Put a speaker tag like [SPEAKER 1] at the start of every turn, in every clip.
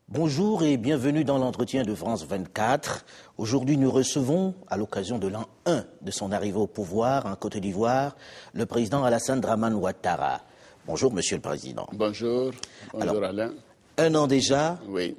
[SPEAKER 1] Bonjour et bienvenue dans l'entretien de France 24. Aujourd'hui, nous recevons, à l'occasion de l'an 1 de son arrivée au pouvoir en Côte d'Ivoire, le président Alassane Dramane Ouattara. Bonjour, Monsieur le Président.
[SPEAKER 2] Bonjour. Bonjour, alors, Alain.
[SPEAKER 1] Un an déjà.
[SPEAKER 2] Oui.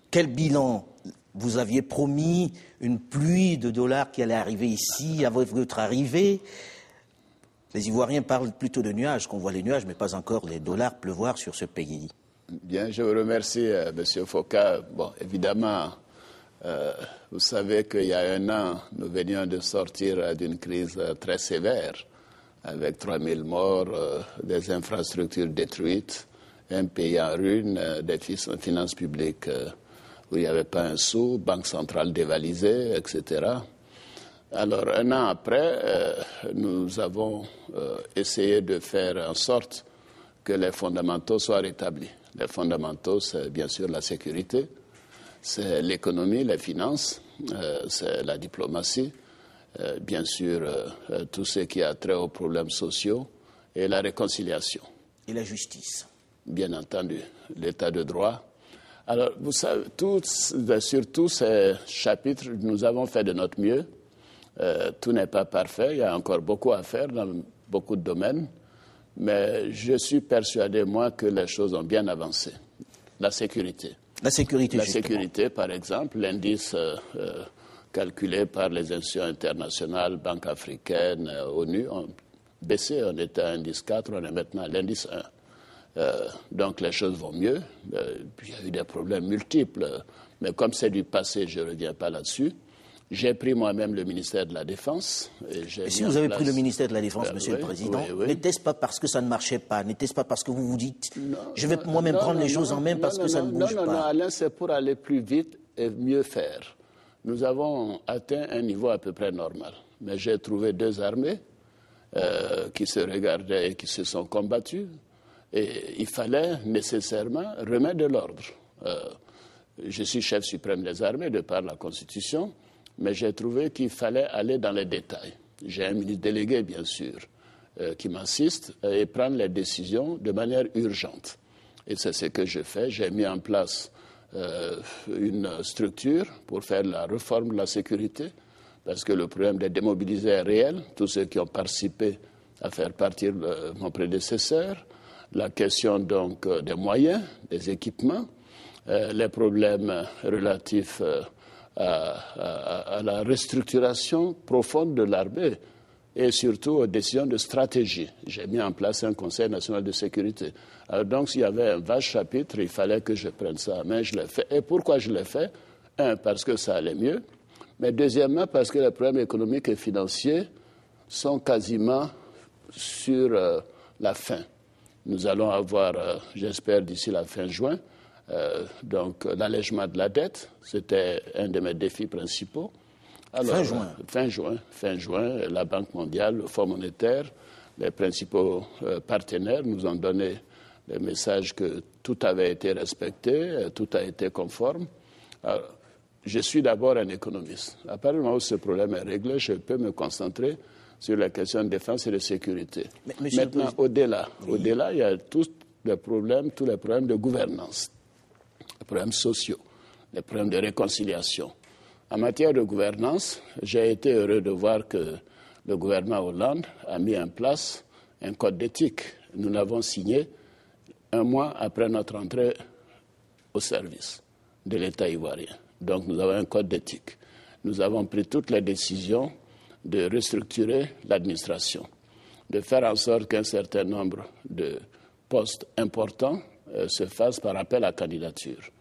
[SPEAKER 1] Quel bilan? Vous aviez promis une pluie de dollars qui allait arriver ici avec votre arrivée. Les Ivoiriens parlent plutôt de nuages, qu'on voit les nuages, mais pas encore les dollars pleuvoir sur ce pays.
[SPEAKER 2] Bien, je vous remercie, M. Foucault. Bon, évidemment, vous savez qu'il y a un an, nous venions de sortir d'une crise très sévère, avec 3000 morts, des infrastructures détruites, un pays en ruine, des finances publiques où il n'y avait pas un sou, banque centrale dévalisée, etc. Alors, un an après, nous avons essayé de faire en sorte que les fondamentaux soient rétablis. Les fondamentaux, c'est bien sûr la sécurité, c'est l'économie, les finances, c'est la diplomatie, bien sûr tout ce qui a trait aux problèmes sociaux et la réconciliation.
[SPEAKER 1] Et la justice.
[SPEAKER 2] Bien entendu, l'état de droit. Alors, vous savez, sur tous ces chapitres, nous avons fait de notre mieux. Tout n'est pas parfait, il y a encore beaucoup à faire dans beaucoup de domaines. Mais je suis persuadé, moi, que les choses ont bien avancé. La sécurité.
[SPEAKER 1] La sécurité,
[SPEAKER 2] La
[SPEAKER 1] justement.
[SPEAKER 2] sécurité, par exemple, l'indice calculé par les institutions internationales, Banque africaine, ONU, ont baissé. On était à l'indice 4, on est maintenant à l'indice 1. Donc les choses vont mieux. Il y a eu des problèmes multiples. Mais comme c'est du passé, je ne reviens pas là-dessus. J'ai pris moi-même le ministère de la Défense.
[SPEAKER 1] Et si vous avez pris le ministère de la Défense, Monsieur le Président, n'était-ce pas parce que ça ne marchait pas? N'était-ce pas parce que vous vous dites je vais moi-même prendre les choses en main parce que ça ne bouge pas?
[SPEAKER 2] Non, Alain, c'est pour aller plus vite et mieux faire. Nous avons atteint un niveau à peu près normal. Mais j'ai trouvé deux armées qui se regardaient et qui se sont combattues. Et il fallait nécessairement remettre de l'ordre. Je suis chef suprême des armées de par la Constitution. Mais j'ai trouvé qu'il fallait aller dans les détails. J'ai un ministre délégué, bien sûr, qui m'assiste et prendre les décisions de manière urgente. Et c'est ce que je fais. J'ai mis en place une structure pour faire la réforme de la sécurité, parce que le problème des démobilisés est réel. Tous ceux qui ont participé à faire partir mon prédécesseur, la question donc des moyens, des équipements, les problèmes relatifs à la restructuration profonde de l'armée et surtout aux décisions de stratégie. J'ai mis en place un Conseil national de sécurité. Alors donc, s'il y avait un vaste chapitre, il fallait que je prenne ça en main. Je l'ai fait. Et pourquoi je l'ai fait? Un, parce que ça allait mieux. Mais deuxièmement, parce que les problèmes économiques et financiers sont quasiment sur la fin. Nous allons avoir, j'espère, d'ici la fin juin, donc l'allègement de la dette, c'était un de mes défis principaux. Alors, fin juin, la Banque mondiale, le Fonds monétaire, les principaux partenaires nous ont donné le message que tout avait été respecté, tout a été conforme. Alors, je suis d'abord un économiste. À partir du moment où ce problème est réglé, je peux me concentrer sur la question de défense et de sécurité. Maintenant, au-delà, il y a tous les problèmes de gouvernance. Les problèmes sociaux, les problèmes de réconciliation. En matière de gouvernance, j'ai été heureux de voir que le gouvernement Hollande a mis en place un code d'éthique. Nous l'avons signé un mois après notre entrée au service de l'État ivoirien. Donc nous avons un code d'éthique. Nous avons pris toutes les décisions de restructurer l'administration, de faire en sorte qu'un certain nombre de postes importants se fassent par appel à candidature.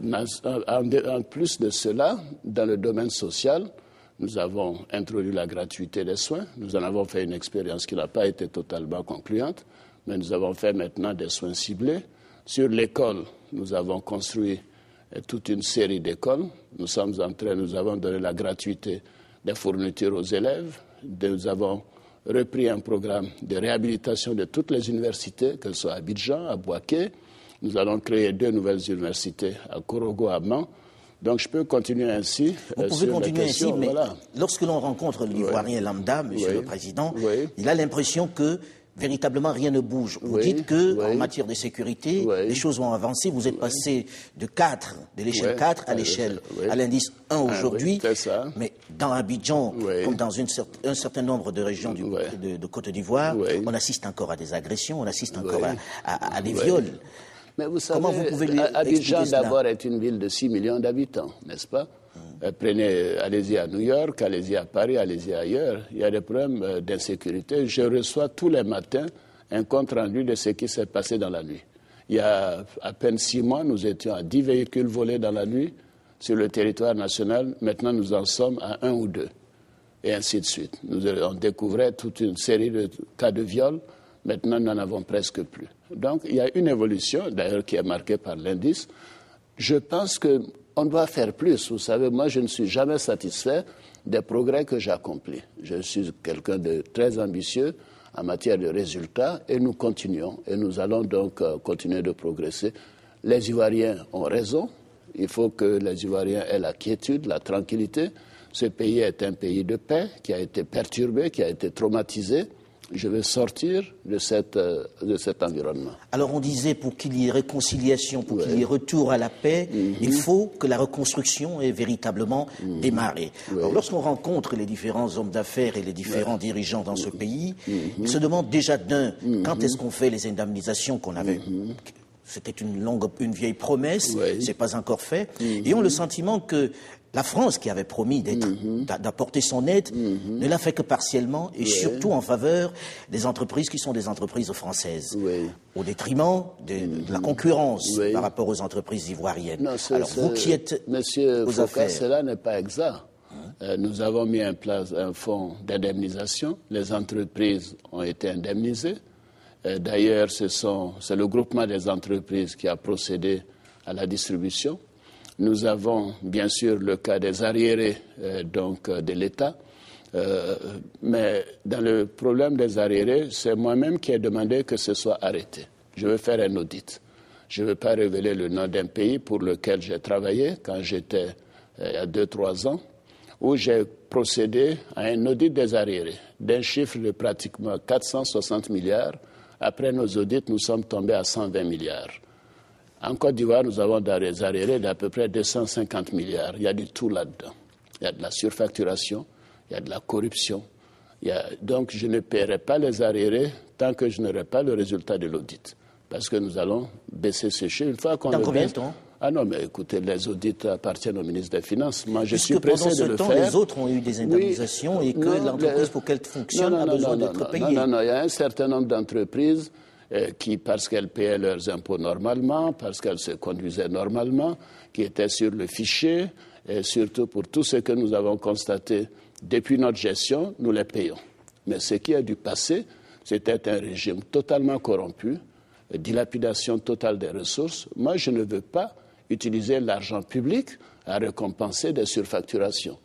[SPEAKER 2] En plus de cela, dans le domaine social, nous avons introduit la gratuité des soins. Nous en avons fait une expérience qui n'a pas été totalement concluante, mais nous avons fait maintenant des soins ciblés. Sur l'école, nous avons construit toute une série d'écoles. Nous avons donné la gratuité des fournitures aux élèves. Nous avons repris un programme de réhabilitation de toutes les universités, qu'elles soient à Abidjan, à Bouaké. Nous allons créer 2 nouvelles universités à Korogo, à Mans. Donc je peux continuer ainsi.
[SPEAKER 1] Vous pouvez continuer ainsi, mais
[SPEAKER 2] voilà.
[SPEAKER 1] lorsque l'on rencontre l'Ivoirien lambda, Monsieur le Président, il a l'impression que véritablement rien ne bouge. Vous dites qu'en matière de sécurité, les choses vont avancer. Vous êtes passé de 4, de l'échelle 4 à l'échelle, à l'indice 1 aujourd'hui. Mais dans Abidjan, comme dans un certain nombre de régions de Côte d'Ivoire, on assiste encore à des agressions, on assiste encore à des viols.
[SPEAKER 2] Mais vous savez,
[SPEAKER 1] comment vous pouvez lui
[SPEAKER 2] Abidjan
[SPEAKER 1] expliquer
[SPEAKER 2] d'abord est une ville de 6 millions d'habitants, n'est-ce pas? Allez-y à New York, allez-y à Paris, allez-y ailleurs. Il y a des problèmes d'insécurité. Je reçois tous les matins un compte rendu de ce qui s'est passé dans la nuit. Il y a à peine 6 mois, nous étions à 10 véhicules volés dans la nuit sur le territoire national. Maintenant, nous en sommes à 1 ou 2. Et ainsi de suite. On découvrait toute une série de cas de viol. Maintenant, nous n'en avons presque plus. Donc, il y a une évolution, d'ailleurs, qui est marquée par l'indice. Je pense qu'on doit faire plus. Vous savez, moi, je ne suis jamais satisfait des progrès que j'accomplis. Je suis quelqu'un de très ambitieux en matière de résultats et nous continuons. Et nous allons donc continuer de progresser. Les Ivoiriens ont raison. Il faut que les Ivoiriens aient la quiétude, la tranquillité. Ce pays est un pays de paix qui a été perturbé, qui a été traumatisé. Je vais sortir de cet environnement.
[SPEAKER 1] Alors on disait, pour qu'il y ait réconciliation, pour qu'il y ait retour à la paix, il faut que la reconstruction ait véritablement démarré. Alors, lorsqu'on rencontre les différents hommes d'affaires et les différents dirigeants dans ce pays, ils se demandent déjà quand est-ce qu'on fait les indemnisations qu'on avait... C'était une vieille promesse, c'est pas encore fait. Et ont le sentiment que la France, qui avait promis d'apporter son aide, ne l'a fait que partiellement et surtout en faveur des entreprises qui sont des entreprises françaises, au détriment de la concurrence par rapport aux entreprises ivoiriennes.
[SPEAKER 2] Non,
[SPEAKER 1] alors, vous qui êtes
[SPEAKER 2] Monsieur
[SPEAKER 1] aux
[SPEAKER 2] Foucault,
[SPEAKER 1] affaires...
[SPEAKER 2] cela n'est pas exact. Nous avons mis en place un fonds d'indemnisation. Les entreprises ont été indemnisées. D'ailleurs, c'est le groupement des entreprises qui a procédé à la distribution. Nous avons bien sûr le cas des arriérés de l'État, mais dans le problème des arriérés, c'est moi-même qui ai demandé que ce soit arrêté. Je veux faire un audit. Je ne veux pas révéler le nom d'un pays pour lequel j'ai travaillé quand j'étais il y a 2-3 ans, où j'ai procédé à un audit des arriérés d'un chiffre de pratiquement 460 milliards. Après nos audits, nous sommes tombés à 120 milliards. En Côte d'Ivoire, nous avons des arriérés d'à peu près 250 milliards. Il y a du tout là-dedans. Il y a de la surfacturation, il y a de la corruption. Donc, je ne paierai pas les arriérés tant que je n'aurai pas le résultat de l'audit. Parce que nous allons baisser ce chiffre. Une fois qu'on
[SPEAKER 1] Dans combien de temps ?
[SPEAKER 2] Ah non, mais écoutez, les audits appartiennent au ministre des Finances. Moi, je suis pressé de le faire.
[SPEAKER 1] Pendant ce temps, les autres ont eu des indemnisations et que l'entreprise, pour qu'elle fonctionne, a besoin d'être payée.
[SPEAKER 2] Non, il y a un certain nombre d'entreprises qui, parce qu'elles payaient leurs impôts normalement, parce qu'elles se conduisaient normalement, qui étaient sur le fichier, et surtout pour tout ce que nous avons constaté depuis notre gestion, nous les payons. Mais ce qui est du passé, c'était un régime totalement corrompu, dilapidation totale des ressources. Moi, je ne veux pas utiliser l'argent public à récompenser des surfacturations.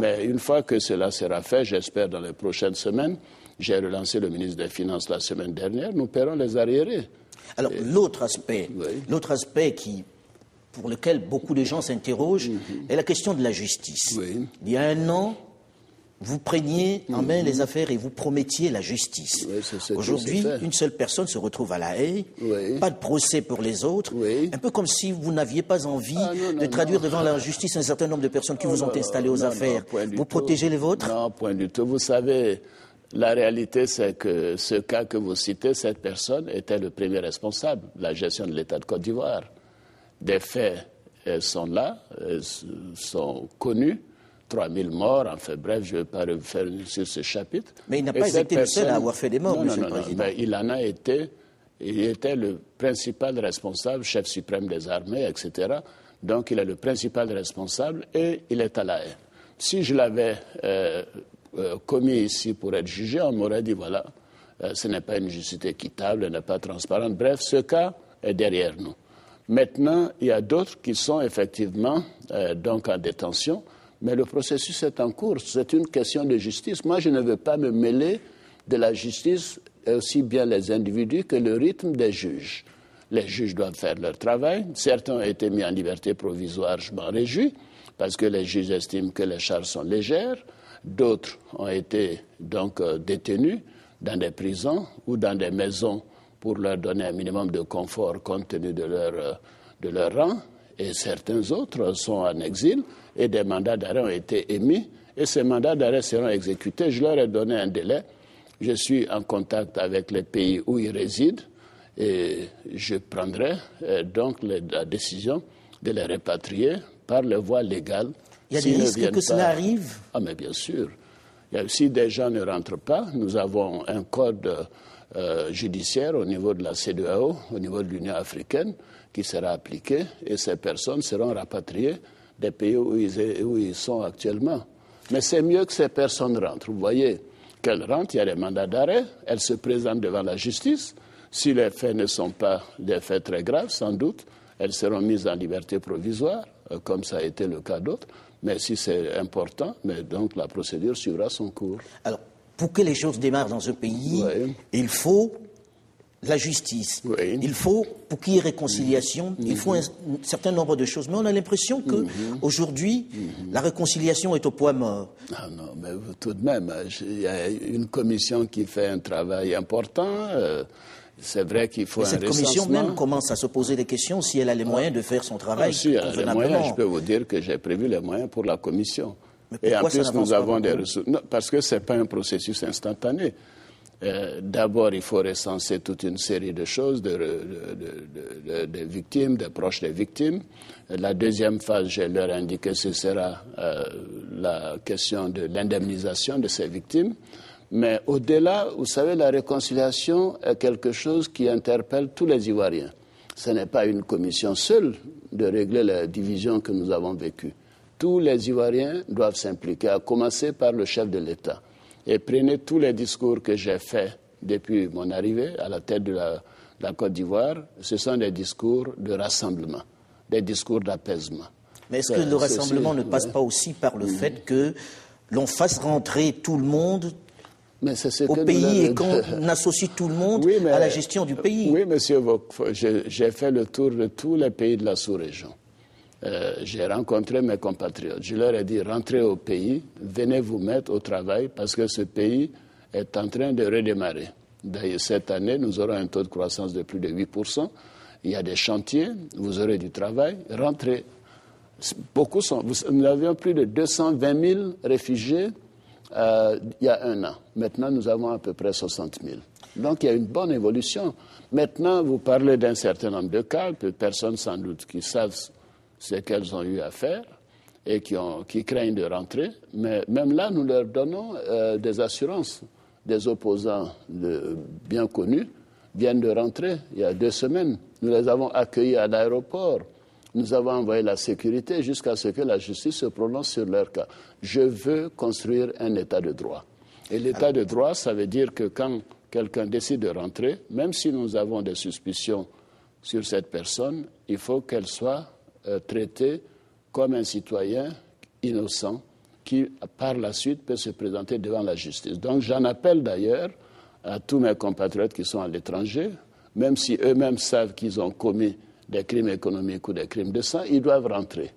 [SPEAKER 2] Mais une fois que cela sera fait, j'espère dans les prochaines semaines, j'ai relancé le ministre des Finances la semaine dernière, nous paierons les arriérés.
[SPEAKER 1] Alors, l'autre aspect pour lequel beaucoup de gens s'interrogent est la question de la justice. Il y a 1 an, vous preniez en main les affaires et vous promettiez la justice. Aujourd'hui, une seule personne se retrouve à La Haye, pas de procès pour les autres, un peu comme si vous n'aviez pas envie de traduire devant la justice un certain nombre de personnes qui vous ont installé aux affaires. Vous protégez les vôtres ?
[SPEAKER 2] Non, point du tout. Vous savez, la réalité, c'est que ce cas que vous citez, cette personne était le premier responsable de la gestion de l'État de Côte d'Ivoire. Des faits sont là, sont connus. 3000 morts, enfin bref, je ne vais pas refaire sur ce chapitre.
[SPEAKER 1] Mais il n'a pas été le seul à avoir fait des morts, Monsieur le Président.
[SPEAKER 2] Mais il en a été, il était le principal responsable, chef suprême des armées, etc. Donc il est le principal responsable et il est à La Haye. Si je l'avais commis ici pour être jugé, on m'aurait dit voilà, ce n'est pas une justice équitable, elle n'est pas transparente. Bref, ce cas est derrière nous. Maintenant, il y a d'autres qui sont effectivement donc en détention. Mais le processus est en cours. C'est une question de justice. Moi, je ne veux pas me mêler de la justice, aussi bien les individus que le rythme des juges. Les juges doivent faire leur travail. Certains ont été mis en liberté provisoire, je m'en réjouis, parce que les juges estiment que les charges sont légères. D'autres ont été donc détenus dans des prisons ou dans des maisons pour leur donner un minimum de confort compte tenu de leur rang. Et certains autres sont en exil et des mandats d'arrêt ont été émis. Et ces mandats d'arrêt seront exécutés. Je leur ai donné un délai. Je suis en contact avec les pays où ils résident et je prendrai donc la décision de les répatrier par les voies légales.
[SPEAKER 1] Il y a des risques que cela arrive?
[SPEAKER 2] Ah, mais bien sûr. Si des gens ne rentrent pas, nous avons un code judiciaire au niveau de la CEDEAO, au niveau de l'Union africaine, qui sera appliqué et ces personnes seront rapatriées des pays où ils sont actuellement. Mais c'est mieux que ces personnes rentrent. Vous voyez qu'elles rentrent, il y a des mandats d'arrêt, elles se présentent devant la justice. Si les faits ne sont pas des faits très graves, sans doute, elles seront mises en liberté provisoire, comme ça a été le cas d'autres. Mais si c'est important, mais donc la procédure suivra son cours.
[SPEAKER 1] Alors, pour que les choses démarrent dans ce pays, il faut la justice. Il faut, pour qu'il y ait réconciliation, il faut un certain nombre de choses. Mais on a l'impression qu'aujourd'hui, la réconciliation est au point mort.
[SPEAKER 2] Ah non, mais tout de même, il y a une commission qui fait un travail important. C'est vrai qu'il faut un recensement.
[SPEAKER 1] Cette commission même commence à se poser des questions si elle a les moyens de faire son travail convenablement.
[SPEAKER 2] Les moyens, je peux vous dire que j'ai prévu les moyens pour la commission. Et en plus, nous avons des ressources. Non, parce que ce n'est pas un processus instantané. D'abord, il faut recenser toute une série de choses, de victimes, des proches des victimes. La deuxième phase, je leur ai indiqué, ce sera la question de l'indemnisation de ces victimes. Mais au-delà, vous savez, la réconciliation est quelque chose qui interpelle tous les Ivoiriens. Ce n'est pas une commission seule de régler la division que nous avons vécue. Tous les Ivoiriens doivent s'impliquer, à commencer par le chef de l'État. Et prenez tous les discours que j'ai faits depuis mon arrivée à la tête de la Côte d'Ivoire, ce sont des discours de rassemblement, des discours d'apaisement.
[SPEAKER 1] Mais est-ce que le rassemblement ne passe pas aussi par le fait que l'on fasse rentrer tout le monde au pays et qu'on associe tout le monde à la gestion du pays?
[SPEAKER 2] Oui, monsieur Vok, j'ai fait le tour de tous les pays de la sous-région. J'ai rencontré mes compatriotes. Je leur ai dit, rentrez au pays, venez vous mettre au travail parce que ce pays est en train de redémarrer. D'ailleurs, cette année, nous aurons un taux de croissance de plus de 8%. Il y a des chantiers, vous aurez du travail. Rentrez. Beaucoup sont. Nous avions plus de 220 000 réfugiés il y a un an. Maintenant, nous avons à peu près 60 000. Donc, il y a une bonne évolution. Maintenant, vous parlez d'un certain nombre de cas, que personne sans doute qui savent ce qu'elles ont eu à faire et qui craignent de rentrer. Mais même là, nous leur donnons des assurances. Des opposants bien connus viennent de rentrer il y a 2 semaines. Nous les avons accueillis à l'aéroport. Nous avons envoyé la sécurité jusqu'à ce que la justice se prononce sur leur cas. Je veux construire un état de droit. Et l'état de droit, ça veut dire que quand quelqu'un décide de rentrer, même si nous avons des suspicions sur cette personne, il faut qu'elle soit traité comme un citoyen innocent qui, par la suite, peut se présenter devant la justice. Donc, j'en appelle d'ailleurs à tous mes compatriotes qui sont à l'étranger, même si eux-mêmes savent qu'ils ont commis des crimes économiques ou des crimes de sang, ils doivent rentrer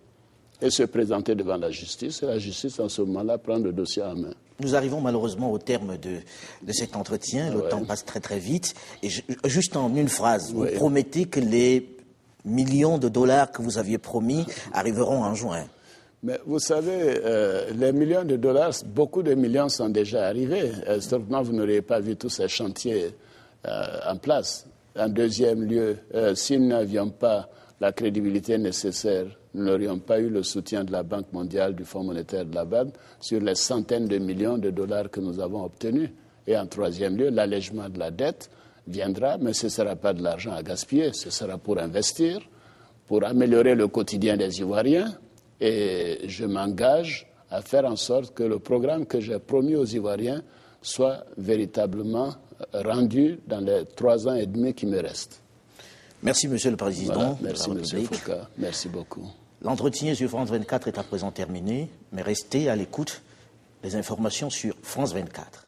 [SPEAKER 2] et se présenter devant la justice. Et la justice, en ce moment-là, prend le dossier en main.
[SPEAKER 1] Nous arrivons malheureusement au terme de cet entretien. Le temps passe très très vite. Et juste en une phrase, vous promettez que les millions de dollars que vous aviez promis arriveront en juin.
[SPEAKER 2] Mais vous savez, les millions de dollars, beaucoup de millions sont déjà arrivés. Certainement, vous n'auriez pas vu tous ces chantiers en place. En deuxième lieu, si nous n'avions pas la crédibilité nécessaire, nous n'aurions pas eu le soutien de la Banque mondiale, du Fonds monétaire de la BAD, sur les centaines de millions de dollars que nous avons obtenus. Et en troisième lieu, l'allègement de la dette viendra, mais ce ne sera pas de l'argent à gaspiller, ce sera pour investir, pour améliorer le quotidien des Ivoiriens. Et je m'engage à faire en sorte que le programme que j'ai promis aux Ivoiriens soit véritablement rendu dans les 3 ans et demi qui me restent.
[SPEAKER 1] Merci, Monsieur le Président.
[SPEAKER 2] Voilà, merci, M. Foucault. Merci beaucoup.
[SPEAKER 1] L'entretien sur France 24 est à présent terminé, mais restez à l'écoute des informations sur France 24.